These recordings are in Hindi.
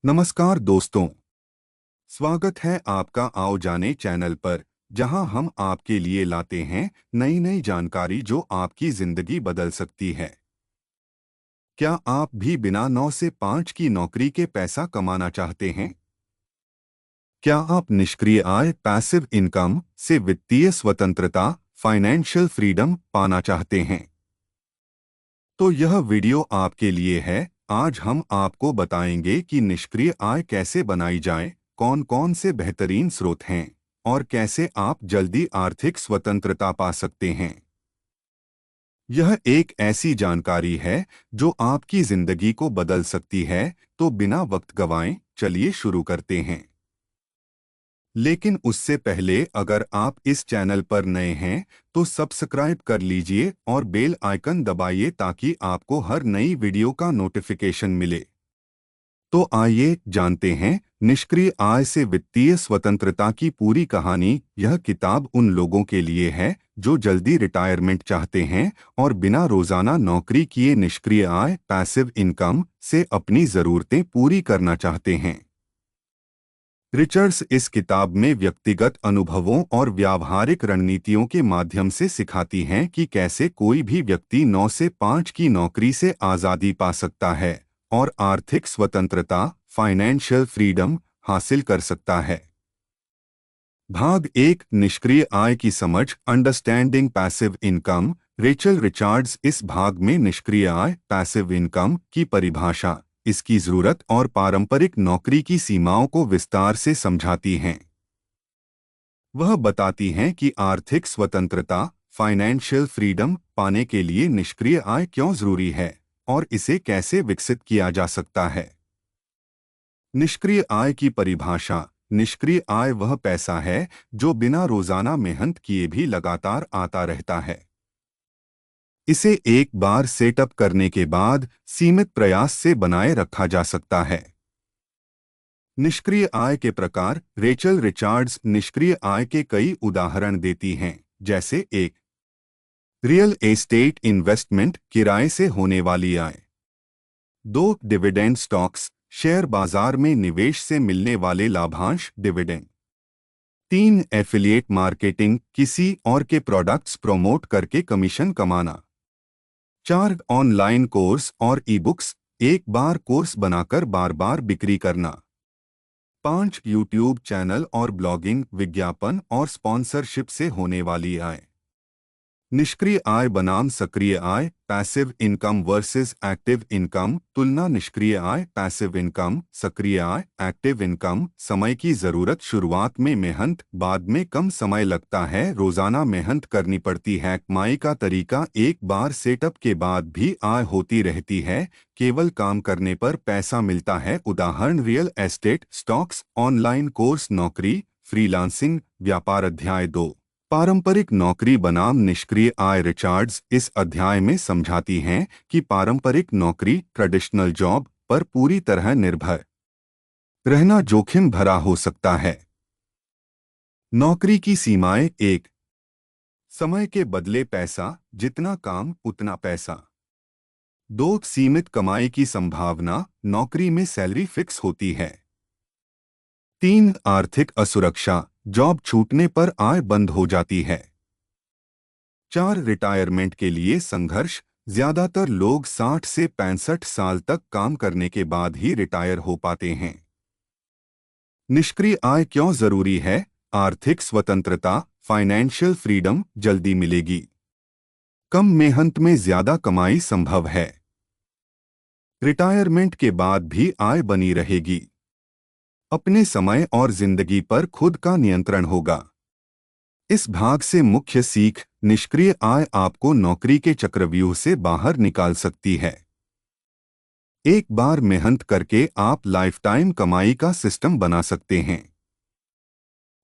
नमस्कार दोस्तों, स्वागत है आपका आओ जाने चैनल पर, जहां हम आपके लिए लाते हैं नई नई जानकारी जो आपकी जिंदगी बदल सकती है। क्या आप भी बिना 9 से 5 की नौकरी के पैसा कमाना चाहते हैं? क्या आप निष्क्रिय आय पैसिव इनकम से वित्तीय स्वतंत्रता फाइनेंशियल फ्रीडम पाना चाहते हैं? तो यह वीडियो आपके लिए है। आज हम आपको बताएंगे कि निष्क्रिय आय कैसे बनाई जाए, कौन कौन से बेहतरीन स्रोत हैं और कैसे आप जल्दी आर्थिक स्वतंत्रता पा सकते हैं। यह एक ऐसी जानकारी है जो आपकी जिंदगी को बदल सकती है, तो बिना वक्त गवाएं चलिए शुरू करते हैं। लेकिन उससे पहले अगर आप इस चैनल पर नए हैं तो सब्सक्राइब कर लीजिए और बेल आइकन दबाइए ताकि आपको हर नई वीडियो का नोटिफिकेशन मिले। तो आइए जानते हैं निष्क्रिय आय से वित्तीय स्वतंत्रता की पूरी कहानी। यह किताब उन लोगों के लिए है जो जल्दी रिटायरमेंट चाहते हैं और बिना रोजाना नौकरी किए निष्क्रिय आय पैसिव इनकम से अपनी ज़रूरतें पूरी करना चाहते हैं। रिचर्ड्स इस किताब में व्यक्तिगत अनुभवों और व्यावहारिक रणनीतियों के माध्यम से सिखाती हैं कि कैसे कोई भी व्यक्ति 9 से 5 की नौकरी से आज़ादी पा सकता है और आर्थिक स्वतंत्रता फाइनेंशियल फ्रीडम हासिल कर सकता है। भाग 1, निष्क्रिय आय की समझ understanding passive income. Rachel Richards इस भाग में निष्क्रिय आय पैसिव इनकम की परिभाषा, इसकी जरूरत और पारंपरिक नौकरी की सीमाओं को विस्तार से समझाती हैं। वह बताती हैं कि आर्थिक स्वतंत्रता फाइनेंशियल फ्रीडम पाने के लिए निष्क्रिय आय क्यों जरूरी है और इसे कैसे विकसित किया जा सकता है। निष्क्रिय आय की परिभाषा। निष्क्रिय आय वह पैसा है जो बिना रोजाना मेहनत किए भी लगातार आता रहता है। इसे एक बार सेटअप करने के बाद सीमित प्रयास से बनाए रखा जा सकता है। निष्क्रिय आय के प्रकार। रेचल रिचार्ड्स निष्क्रिय आय के कई उदाहरण देती हैं, जैसे 1, रियल एस्टेट इन्वेस्टमेंट किराए से होने वाली आय। 2, डिविडेंड स्टॉक्स शेयर बाजार में निवेश से मिलने वाले लाभांश डिविडेंड। 3, एफिलिएट मार्केटिंग किसी और के प्रोडक्ट्स प्रमोट करके कमीशन कमाना। 4, ऑनलाइन कोर्स और ई बुक्स एक बार कोर्स बनाकर बार बार बिक्री करना। 5, यूट्यूब चैनल और ब्लॉगिंग विज्ञापन और स्पॉन्सरशिप से होने वाली आय। निष्क्रिय आय बनाम सक्रिय आय passive income versus active income तुलना। निष्क्रिय आय पैसिव इनकम, सक्रिय आय एक्टिव इनकम। समय की जरूरत शुरुआत में मेहनत, बाद में कम समय लगता है, रोजाना मेहनत करनी पड़ती है। कमाई का तरीका। एक बार सेटअप के बाद भी आय होती रहती है, केवल काम करने पर पैसा मिलता है। उदाहरण real estate, stocks, online course, नौकरी, फ्रीलांसिंग, व्यापार। अध्याय 2, पारंपरिक नौकरी बनाम निष्क्रिय आय। रिचार्ड्स इस अध्याय में समझाती हैं कि पारंपरिक नौकरी ट्रेडिशनल जॉब पर पूरी तरह निर्भर रहना जोखिम भरा हो सकता है। नौकरी की सीमाएं। 1, समय के बदले पैसा, जितना काम उतना पैसा। 2, सीमित कमाई की संभावना, नौकरी में सैलरी फिक्स होती है। 3, आर्थिक असुरक्षा, जॉब छूटने पर आय बंद हो जाती है। 4, रिटायरमेंट के लिए संघर्ष, ज्यादातर लोग 60 से 65 साल तक काम करने के बाद ही रिटायर हो पाते हैं। निष्क्रिय आय क्यों जरूरी है? आर्थिक स्वतंत्रता फाइनेंशियल फ्रीडम जल्दी मिलेगी, कम मेहनत में ज्यादा कमाई संभव है, रिटायरमेंट के बाद भी आय बनी रहेगी, अपने समय और जिंदगी पर खुद का नियंत्रण होगा। इस भाग से मुख्य सीख। निष्क्रिय आय आपको नौकरी के चक्रव्यूह से बाहर निकाल सकती है। एक बार मेहनत करके आप लाइफटाइम कमाई का सिस्टम बना सकते हैं।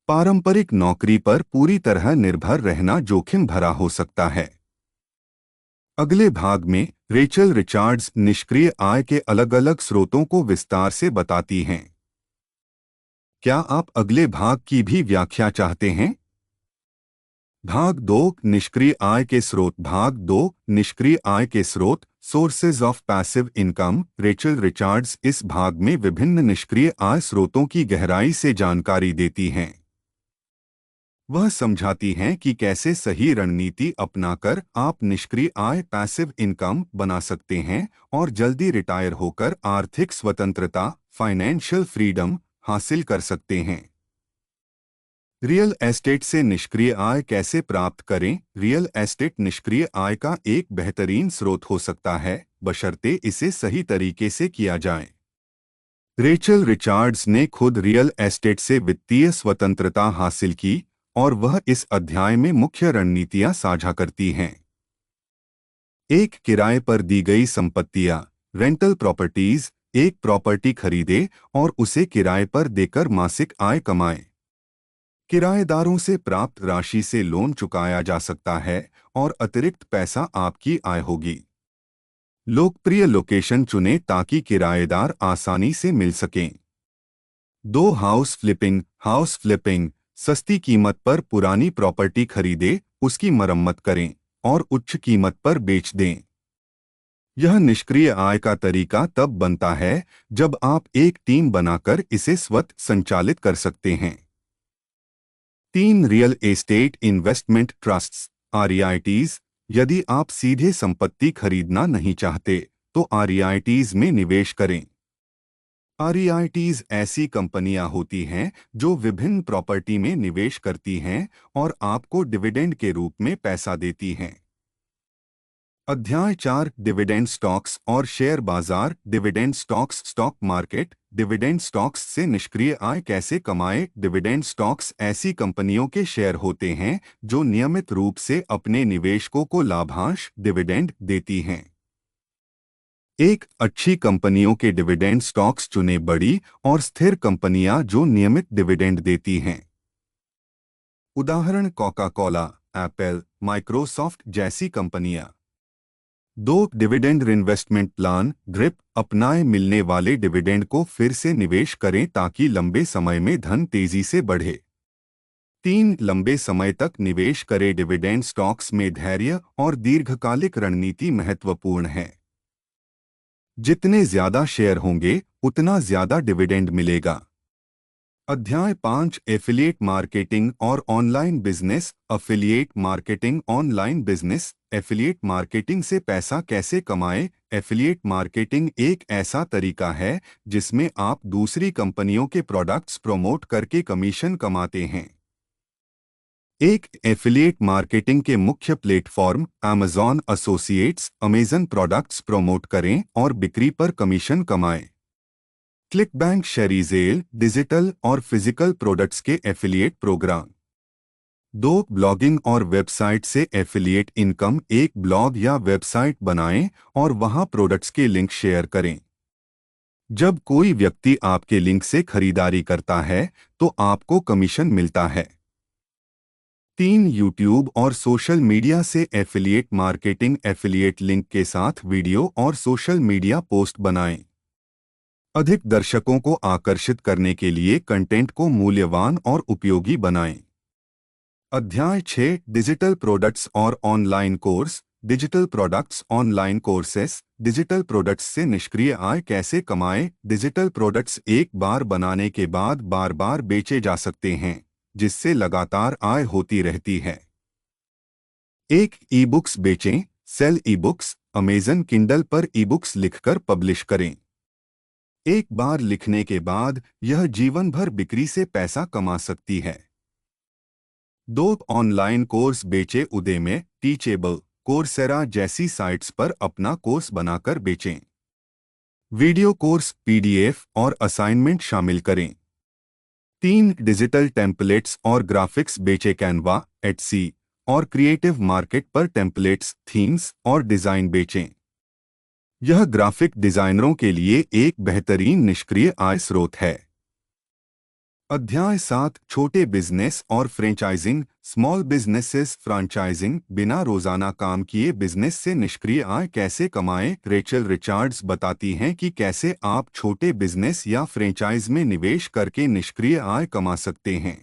पारंपरिक नौकरी पर पूरी तरह निर्भर रहना जोखिम भरा हो सकता है। अगले भाग में रेचल रिचार्ड्स निष्क्रिय आय के अलग अलग स्रोतों को विस्तार से बताती हैं। क्या आप अगले भाग की भी व्याख्या चाहते हैं? भाग 2, निष्क्रिय आय के स्रोत। भाग 2, निष्क्रिय आय के स्रोत। Sources of passive income. Rachel Richards इस भाग में विभिन्न निष्क्रिय आय स्रोतों की गहराई से जानकारी देती हैं। वह समझाती हैं कि कैसे सही रणनीति अपनाकर आप निष्क्रिय आय पैसिव इनकम बना सकते हैं और जल्दी रिटायर होकर आर्थिक स्वतंत्रता फाइनेंशियल फ्रीडम हासिल कर सकते हैं। रियल एस्टेट से निष्क्रिय आय कैसे प्राप्त करें? रियल एस्टेट निष्क्रिय आय का एक बेहतरीन स्रोत हो सकता है, बशर्ते इसे सही तरीके से किया जाए। रेचल रिचार्ड्स ने खुद रियल एस्टेट से वित्तीय स्वतंत्रता हासिल की और वह इस अध्याय में मुख्य रणनीतियां साझा करती हैं। एक, किराए पर दी गई संपत्तियां। Rental properties. एक प्रॉपर्टी खरीदे और उसे किराए पर देकर मासिक आय कमाएं। किराएदारों से प्राप्त राशि से लोन चुकाया जा सकता है और अतिरिक्त पैसा आपकी आय होगी। लोकप्रिय लोकेशन चुनें ताकि किराएदार आसानी से मिल सकें। 2, हाउस फ्लिपिंग। हाउस फ्लिपिंग सस्ती कीमत पर पुरानी प्रॉपर्टी खरीदे, उसकी मरम्मत करें और उच्च कीमत पर बेच दें। यह निष्क्रिय आय का तरीका तब बनता है जब आप एक टीम बनाकर इसे स्वतः संचालित कर सकते हैं। 3, real estate investment trusts (REITs). यदि आप सीधे संपत्ति खरीदना नहीं चाहते तो REITs में निवेश करें। REITs ऐसी कंपनियां होती हैं जो विभिन्न प्रॉपर्टी में निवेश करती हैं और आपको डिविडेंड के रूप में पैसा देती हैं। अध्याय 4, डिविडेंड स्टॉक्स और शेयर बाजार। Dividend stocks stock market. Dividend stocks से निष्क्रिय आय कैसे कमाएं? डिविडेंड स्टॉक्स ऐसी कंपनियों के शेयर होते हैं जो नियमित रूप से अपने निवेशकों को लाभांश डिविडेंड देती हैं। एक, अच्छी कंपनियों के डिविडेंड स्टॉक्स चुनें। बड़ी और स्थिर कंपनियां जो नियमित डिविडेंड देती हैं। उदाहरण कोका कोला, एप्पल, माइक्रोसॉफ्ट जैसी कंपनियां। 2, डिविडेंड रिइन्वेस्टमेंट प्लान (ड्रिप). अपनाए मिलने वाले डिविडेंड को फिर से निवेश करें ताकि लंबे समय में धन तेजी से बढ़े। 3, लंबे समय तक निवेश करें। डिविडेंड स्टॉक्स में धैर्य और दीर्घकालिक रणनीति महत्वपूर्ण है। जितने ज्यादा शेयर होंगे उतना ज्यादा डिविडेंड मिलेगा। अध्याय 5, एफिलिएट मार्केटिंग और online business. Affiliate marketing online business. Affiliate marketing से पैसा कैसे कमाएं? एफिलिएट मार्केटिंग एक ऐसा तरीका है जिसमें आप दूसरी कंपनियों के प्रोडक्ट्स प्रमोट करके कमीशन कमाते हैं। एक, एफिलिएट मार्केटिंग के मुख्य platform Amazon associates. Amazon products promote करें और बिक्री पर कमीशन कमाएं। क्लिकबैंक, शेयरज़ेल, डिजिटल और फिजिकल प्रोडक्ट्स के एफिलिएट प्रोग्राम। 2, ब्लॉगिंग और वेबसाइट से एफिलिएट इनकम। एक ब्लॉग या वेबसाइट बनाएं और वहां प्रोडक्ट्स के लिंक शेयर करें। जब कोई व्यक्ति आपके लिंक से खरीदारी करता है तो आपको कमीशन मिलता है। 3, यूट्यूब और सोशल मीडिया से एफिलिएट मार्केटिंग। एफिलिएट लिंक के साथ वीडियो और सोशल मीडिया पोस्ट बनाएं। अधिक दर्शकों को आकर्षित करने के लिए कंटेंट को मूल्यवान और उपयोगी बनाएं। अध्याय 6, डिजिटल प्रोडक्ट्स और online course. Digital products online courses. Digital products से निष्क्रिय आय कैसे कमाएं? डिजिटल प्रोडक्ट्स एक बार बनाने के बाद बार बार बेचे जा सकते हैं, जिससे लगातार आय होती रहती है। एक, ई बुक्स बेचें। Sell e books. Amazon Kindle पर ई बुक्स लिखकर पब्लिश करें। एक बार लिखने के बाद यह जीवन भर बिक्री से पैसा कमा सकती है। 2, ऑनलाइन कोर्स बेचें। उदेमी, टीचेबल, कोर्सेरा जैसी साइट्स पर अपना कोर्स बनाकर बेचें। वीडियो कोर्स, PDF और असाइनमेंट शामिल करें। 3, डिजिटल टेम्पलेट्स और ग्राफिक्स बेचें। कैनवा, एटसी और क्रिएटिव मार्केट पर टेम्पलेट्स, थीम्स और डिज़ाइन बेचें। यह ग्राफिक डिजाइनरों के लिए एक बेहतरीन निष्क्रिय आय स्रोत है। अध्याय 7, छोटे बिजनेस और फ्रेंचाइजिंग। Small businesses franchising. बिना रोजाना काम किए बिजनेस से निष्क्रिय आय कैसे कमाएं? रेचल रिचार्ड्स बताती हैं कि कैसे आप छोटे बिजनेस या फ्रेंचाइज में निवेश करके निष्क्रिय आय कमा सकते हैं।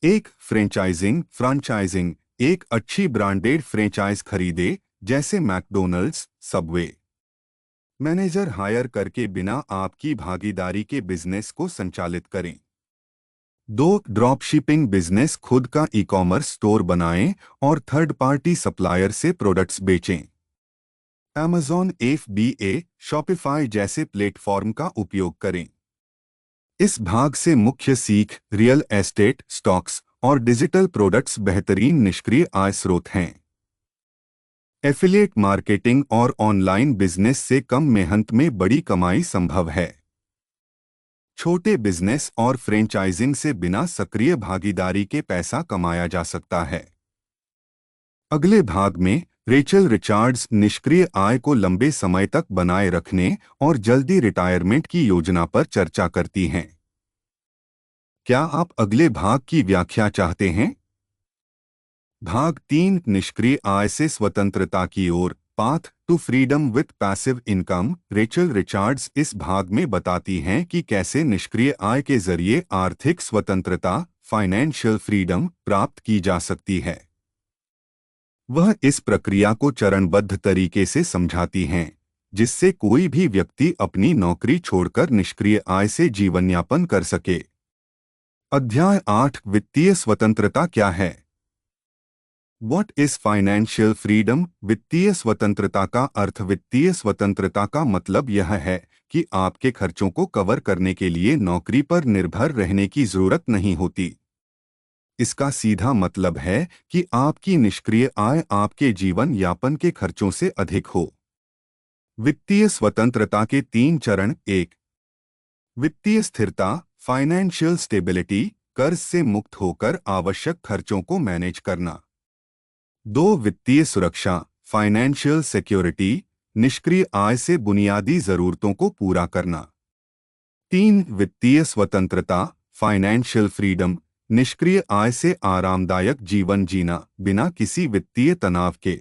1, फ्रेंचाइजिंग। फ्रेंचाइजिंग एक अच्छी ब्रांडेड फ्रेंचाइज खरीदे जैसे मैकडोनल्ड्स, सबवे। मैनेजर हायर करके बिना आपकी भागीदारी के बिजनेस को संचालित करें। 2 ड्रॉपशिपिंग बिजनेस खुद का ई-कॉमर्स स्टोर बनाएं और थर्ड पार्टी सप्लायर से प्रोडक्ट्स बेचें। Amazon FBA, शॉपिफाई जैसे प्लेटफॉर्म का उपयोग करें। इस भाग से मुख्य सीख रियल एस्टेट, स्टॉक्स और डिजिटल प्रोडक्ट्स बेहतरीन निष्क्रिय आय स्रोत हैं। एफिलिएट मार्केटिंग और ऑनलाइन बिजनेस से कम मेहनत में बड़ी कमाई संभव है। छोटे बिजनेस और फ्रेंचाइजिंग से बिना सक्रिय भागीदारी के पैसा कमाया जा सकता है। अगले भाग में रेचल रिचार्ड्स निष्क्रिय आय को लंबे समय तक बनाए रखने और जल्दी रिटायरमेंट की योजना पर चर्चा करती हैं। क्या आप अगले भाग की व्याख्या चाहते हैं? भाग 3 निष्क्रिय आय से स्वतंत्रता की ओर, path to freedom with passive income. Rachel Richards इस भाग में बताती हैं कि कैसे निष्क्रिय आय के जरिए आर्थिक स्वतंत्रता, फाइनेंशियल फ्रीडम प्राप्त की जा सकती है। वह इस प्रक्रिया को चरणबद्ध तरीके से समझाती हैं, जिससे कोई भी व्यक्ति अपनी नौकरी छोड़कर निष्क्रिय आय से जीवन यापन कर सके। अध्याय 8 वित्तीय स्वतंत्रता क्या है? What is financial freedom? वित्तीय स्वतंत्रता का अर्थ। वित्तीय स्वतंत्रता का मतलब यह है कि आपके खर्चों को कवर करने के लिए नौकरी पर निर्भर रहने की जरूरत नहीं होती। इसका सीधा मतलब है कि आपकी निष्क्रिय आय आपके जीवन यापन के खर्चों से अधिक हो। वित्तीय स्वतंत्रता के 3 चरण। 1. वित्तीय स्थिरता, फाइनेंशियल स्टेबिलिटी, कर्ज से मुक्त होकर आवश्यक खर्चों को मैनेज करना। 2. वित्तीय सुरक्षा, फाइनेंशियल सिक्योरिटी, निष्क्रिय आय से बुनियादी जरूरतों को पूरा करना। 3. वित्तीय स्वतंत्रता, फाइनेंशियल फ्रीडम, निष्क्रिय आय से आरामदायक जीवन जीना बिना किसी वित्तीय तनाव के।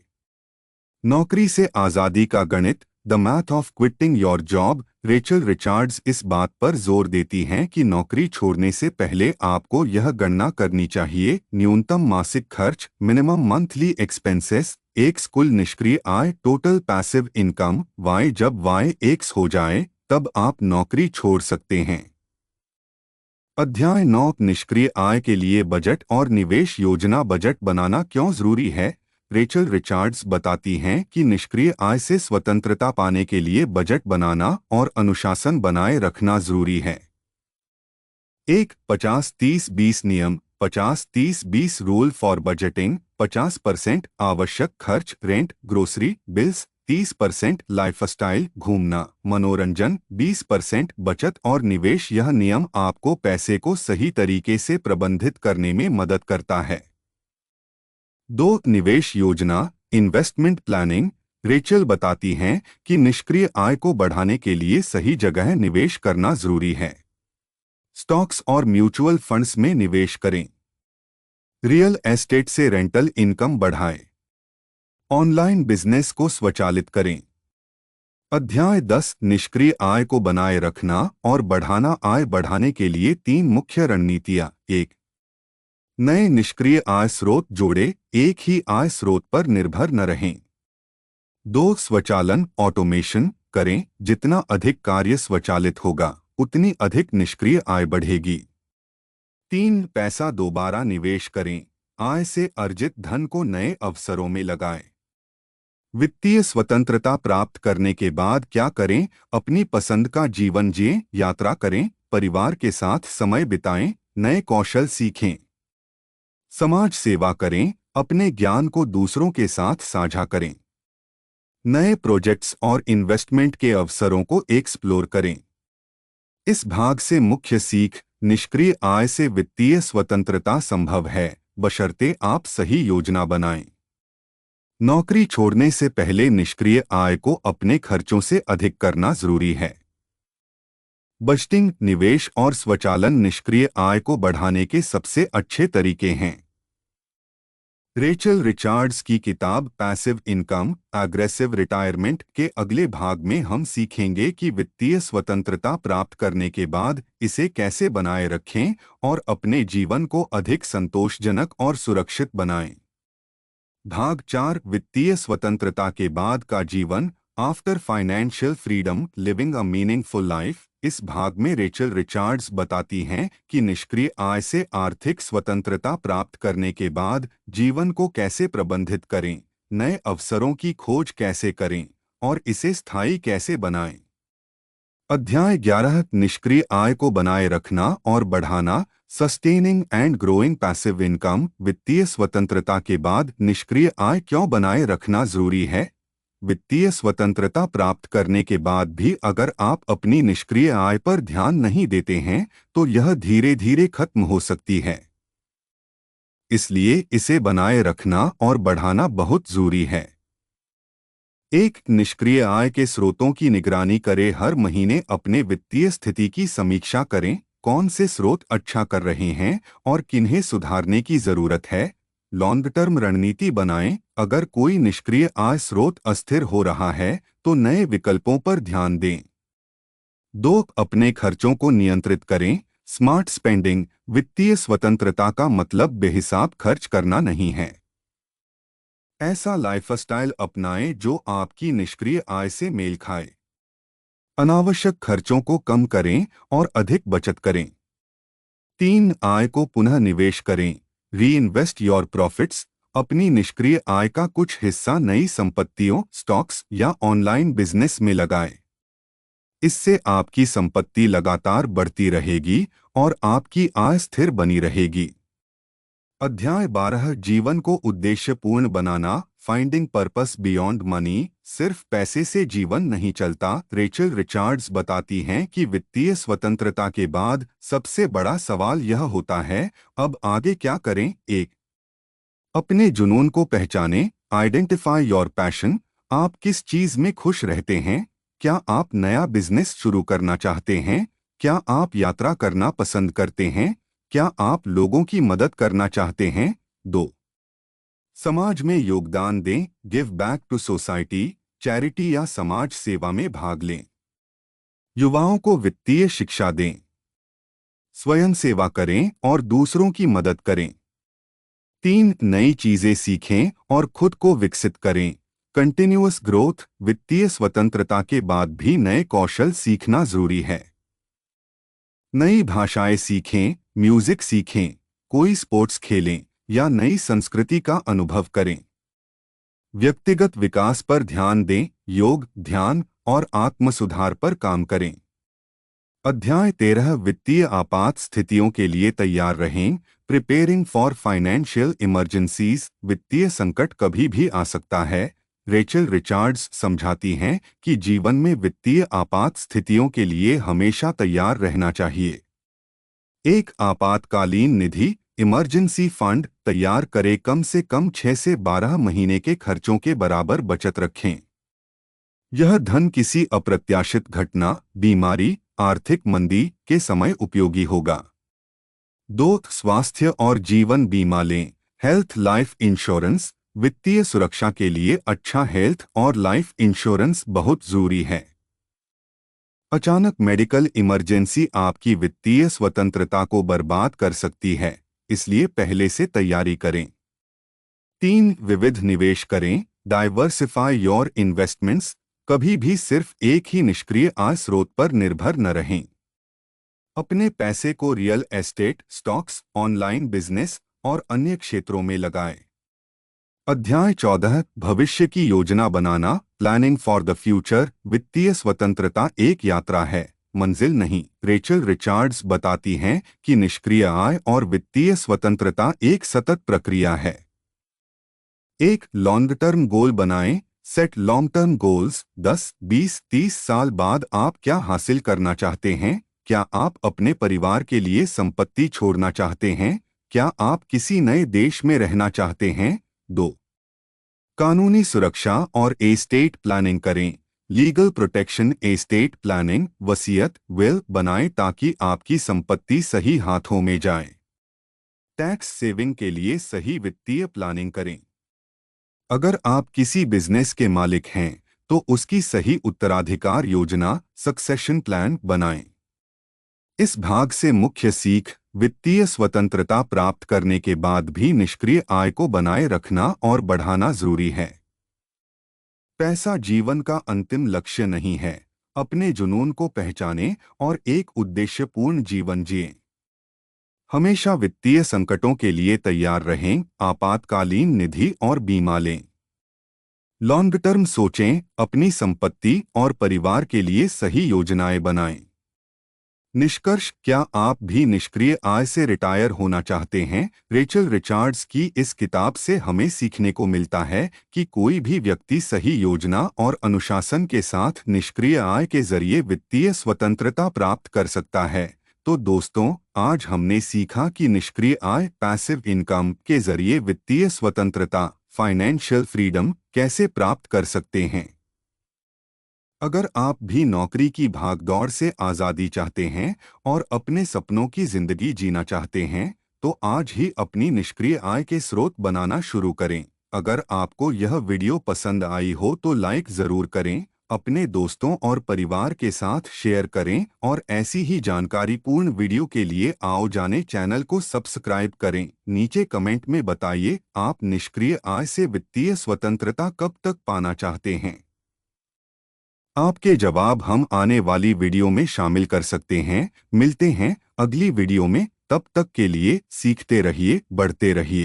नौकरी से आजादी का गणित, the math of quitting your job. Rachel Richards इस बात पर जोर देती हैं कि नौकरी छोड़ने से पहले आपको यह गणना करनी चाहिए: न्यूनतम मासिक खर्च, मिनिमम मंथली एक्सपेंसेस, एक्स कुल निष्क्रिय आय, टोटल पैसिव इनकम, वाई। जब वाई एक्स हो जाए तब आप नौकरी छोड़ सकते हैं। अध्याय 9 निष्क्रिय आय के लिए बजट और निवेश योजना। बजट बनाना क्यों जरूरी है? रेचल रिचार्ड्स बताती हैं कि निष्क्रिय आय से स्वतंत्रता पाने के लिए बजट बनाना और अनुशासन बनाए रखना जरूरी है। 1. 50-30-20 नियम। 50-30-20 रूल फॉर बजटिंग। 50% आवश्यक खर्च, रेंट, ग्रोसरी, बिल्स। 30% लाइफस्टाइल, घूमना, मनोरंजन। 20% बचत और निवेश। यह नियम आपको पैसे को सही तरीके से प्रबंधित करने में मदद करता है। 2. निवेश योजना, इन्वेस्टमेंट प्लानिंग। रेचल बताती हैं कि निष्क्रिय आय को बढ़ाने के लिए सही जगह निवेश करना जरूरी है। स्टॉक्स और म्यूचुअल फंड्स में निवेश करें। रियल एस्टेट से रेंटल इनकम बढ़ाएं। ऑनलाइन बिजनेस को स्वचालित करें। अध्याय 10 निष्क्रिय आय को बनाए रखना और बढ़ाना। आय बढ़ाने के लिए 3 मुख्य रणनीतियां। 1. नए निष्क्रिय आय स्रोत जोड़े, एक ही आय स्रोत पर निर्भर न रहें। 2. स्वचालन, ऑटोमेशन करें। जितना अधिक कार्य स्वचालित होगा, उतनी अधिक निष्क्रिय आय बढ़ेगी। 3. पैसा दोबारा निवेश करें। आय से अर्जित धन को नए अवसरों में लगाएं। वित्तीय स्वतंत्रता प्राप्त करने के बाद क्या करें? अपनी पसंद का जीवन जिएं, यात्रा करें, परिवार के साथ समय बिताएं, नए कौशल सीखें, समाज सेवा करें, अपने ज्ञान को दूसरों के साथ साझा करें, नए प्रोजेक्ट्स और इन्वेस्टमेंट के अवसरों को एक्सप्लोर करें। इस भाग से मुख्य सीख: निष्क्रिय आय से वित्तीय स्वतंत्रता संभव है, बशर्ते आप सही योजना बनाएं। नौकरी छोड़ने से पहले निष्क्रिय आय को अपने खर्चों से अधिक करना जरूरी है। बजटिंग, निवेश और स्वचालन निष्क्रिय आय को बढ़ाने के सबसे अच्छे तरीके हैं। रेचल रिचार्ड्स की किताब पैसिव इनकम, एग्रेसिव रिटायरमेंट के अगले भाग में हम सीखेंगे कि वित्तीय स्वतंत्रता प्राप्त करने के बाद इसे कैसे बनाए रखें और अपने जीवन को अधिक संतोषजनक और सुरक्षित बनाएं। भाग 4 वित्तीय स्वतंत्रता के बाद का जीवन, after financial freedom living a meaningful life. इस भाग में रेचल रिचार्ड्स बताती हैं कि निष्क्रिय आय से आर्थिक स्वतंत्रता प्राप्त करने के बाद जीवन को कैसे प्रबंधित करें, नए अवसरों की खोज कैसे करें और इसे स्थायी कैसे बनाएं। अध्याय 11 निष्क्रिय आय को बनाए रखना और बढ़ाना, sustaining and growing passive income. वित्तीय स्वतंत्रता के बाद निष्क्रिय आय क्यों बनाए रखना जरूरी है? वित्तीय स्वतंत्रता प्राप्त करने के बाद भी अगर आप अपनी निष्क्रिय आय पर ध्यान नहीं देते हैं तो यह धीरे धीरे खत्म हो सकती है। इसलिए इसे बनाए रखना और बढ़ाना बहुत जरूरी है। एक निष्क्रिय आय के स्रोतों की निगरानी करें। हर महीने अपने वित्तीय स्थिति की समीक्षा करें, कौन से स्रोत अच्छा कर रहे हैं और किन्हें सुधारने की जरूरत है। लॉन्ग टर्म रणनीति बनाएं। अगर कोई निष्क्रिय आय स्रोत अस्थिर हो रहा है तो नए विकल्पों पर ध्यान दें। 2 अपने खर्चों को नियंत्रित करें। Smart spending. वित्तीय स्वतंत्रता का मतलब बेहिसाब खर्च करना नहीं है। ऐसा लाइफस्टाइल अपनाएं जो आपकी निष्क्रिय आय से मेल खाए। अनावश्यक खर्चों को कम करें और अधिक बचत करें। 3 आय को पुनः निवेश करें। री इन्वेस्ट योर प्रॉफिट्स। अपनी निष्क्रिय आय का कुछ हिस्सा नई संपत्तियों, स्टॉक्स या ऑनलाइन बिजनेस में लगाएं। इससे आपकी संपत्ति लगातार बढ़ती रहेगी और आपकी आय स्थिर बनी रहेगी। अध्याय 12 जीवन को उद्देश्यपूर्ण बनाना, फाइंडिंग पर्पस बियॉन्ड मनी। सिर्फ पैसे से जीवन नहीं चलता। रेचल रिचार्ड्स बताती हैं कि वित्तीय स्वतंत्रता के बाद सबसे बड़ा सवाल यह होता है, अब आगे क्या करें। 1 अपने जुनून को पहचानें। Identify your passion. आप किस चीज में खुश रहते हैं? क्या आप नया बिजनेस शुरू करना चाहते हैं? क्या आप यात्रा करना पसंद करते हैं? क्या आप लोगों की मदद करना चाहते हैं? 2 समाज में योगदान दें। Give back to society. Charity या समाज सेवा में भाग लें। युवाओं को वित्तीय शिक्षा दें। स्वयं सेवा करें और दूसरों की मदद करें। 3 नई चीजें सीखें और खुद को विकसित करें। Continuous growth. वित्तीय स्वतंत्रता के बाद भी नए कौशल सीखना जरूरी है। नई भाषाएं सीखें, म्यूजिक सीखें, कोई स्पोर्ट्स खेलें या नई संस्कृति का अनुभव करें। व्यक्तिगत विकास पर ध्यान दें। योग, ध्यान और आत्म सुधार पर काम करें। अध्याय 13 वित्तीय आपात स्थितियों के लिए तैयार रहें। Preparing for financial emergencies. वित्तीय संकट कभी भी आ सकता है। रेचल रिचार्ड्स समझाती हैं कि जीवन में वित्तीय आपात स्थितियों के लिए हमेशा तैयार रहना चाहिए। एक आपातकालीन निधि, इमरजेंसी फंड तैयार करें। कम से कम 6 से 12 महीने के खर्चों के बराबर बचत रखें। यह धन किसी अप्रत्याशित घटना, बीमारी, आर्थिक मंदी के समय उपयोगी होगा। 2 स्वास्थ्य और जीवन बीमा लें। Health life insurance. वित्तीय सुरक्षा के लिए अच्छा हेल्थ और लाइफ इंश्योरेंस बहुत जरूरी है। अचानक मेडिकल इमरजेंसी आपकी वित्तीय स्वतंत्रता को बर्बाद कर सकती है, इसलिए पहले से तैयारी करें। 3 विविध निवेश करें। Diversify your investments. कभी भी सिर्फ एक ही निष्क्रिय आय स्रोत पर निर्भर न रहें। अपने पैसे को real estate, stocks, online business और अन्य क्षेत्रों में लगाएं। अध्याय 14 भविष्य की योजना बनाना, प्लानिंग फॉर द फ्यूचर। वित्तीय स्वतंत्रता एक यात्रा है, मंजिल नहीं। रेचल रिचार्ड्स बताती हैं कि निष्क्रिय आय और वित्तीय स्वतंत्रता एक सतत प्रक्रिया है। एक लॉन्ग टर्म गोल बनाएं। Set long term goals. 10, 20, 30 साल बाद आप क्या हासिल करना चाहते हैं? क्या आप अपने परिवार के लिए संपत्ति छोड़ना चाहते हैं? क्या आप किसी नए देश में रहना चाहते हैं? 2 कानूनी सुरक्षा और एस्टेट प्लानिंग करें। Legal protection. एस्टेट प्लानिंग, वसीयत, विल बनाएं ताकि आपकी संपत्ति सही हाथों में जाए। टैक्स सेविंग के लिए सही वित्तीय प्लानिंग करें। अगर आप किसी बिजनेस के मालिक हैं तो उसकी सही उत्तराधिकार योजना, सक्सेशन प्लान बनाएं। इस भाग से मुख्य सीख, वित्तीय स्वतंत्रता प्राप्त करने के बाद भी निष्क्रिय आय को बनाए रखना और बढ़ाना जरूरी है। पैसा जीवन का अंतिम लक्ष्य नहीं है। अपने जुनून को पहचानें और एक उद्देश्यपूर्ण जीवन जिएं। हमेशा वित्तीय संकटों के लिए तैयार रहें। आपातकालीन निधि और बीमा लें। लॉन्ग टर्म सोचें। अपनी संपत्ति और परिवार के लिए सही योजनाएं बनाएं। निष्कर्ष, क्या आप भी निष्क्रिय आय से रिटायर होना चाहते हैं? रेचल रिचार्ड्स की इस किताब से हमें सीखने को मिलता है कि कोई भी व्यक्ति सही योजना और अनुशासन के साथ निष्क्रिय आय के जरिए वित्तीय स्वतंत्रता प्राप्त कर सकता है। तो दोस्तों, आज हमने सीखा कि निष्क्रिय आय पैसिव इनकम के जरिए वित्तीय स्वतंत्रता फाइनेंशियल फ्रीडम कैसे प्राप्त कर सकते हैं। अगर आप भी नौकरी की भागदौड़ से आज़ादी चाहते हैं और अपने सपनों की जिंदगी जीना चाहते हैं, तो आज ही अपनी निष्क्रिय आय के स्रोत बनाना शुरू करें। अगर आपको यह वीडियो पसंद आई हो तो लाइक ज़रूर करें, अपने दोस्तों और परिवार के साथ शेयर करें और ऐसी ही जानकारीपूर्ण वीडियो के लिए आओ जाने चैनल को सब्सक्राइब करें। नीचे कमेंट में बताइए, आप निष्क्रिय आय से वित्तीय स्वतंत्रता कब तक पाना चाहते हैं। आपके जवाब हम आने वाली वीडियो में शामिल कर सकते हैं। मिलते हैं अगली वीडियो में। तब तक के लिए सीखते रहिए, बढ़ते रहिए।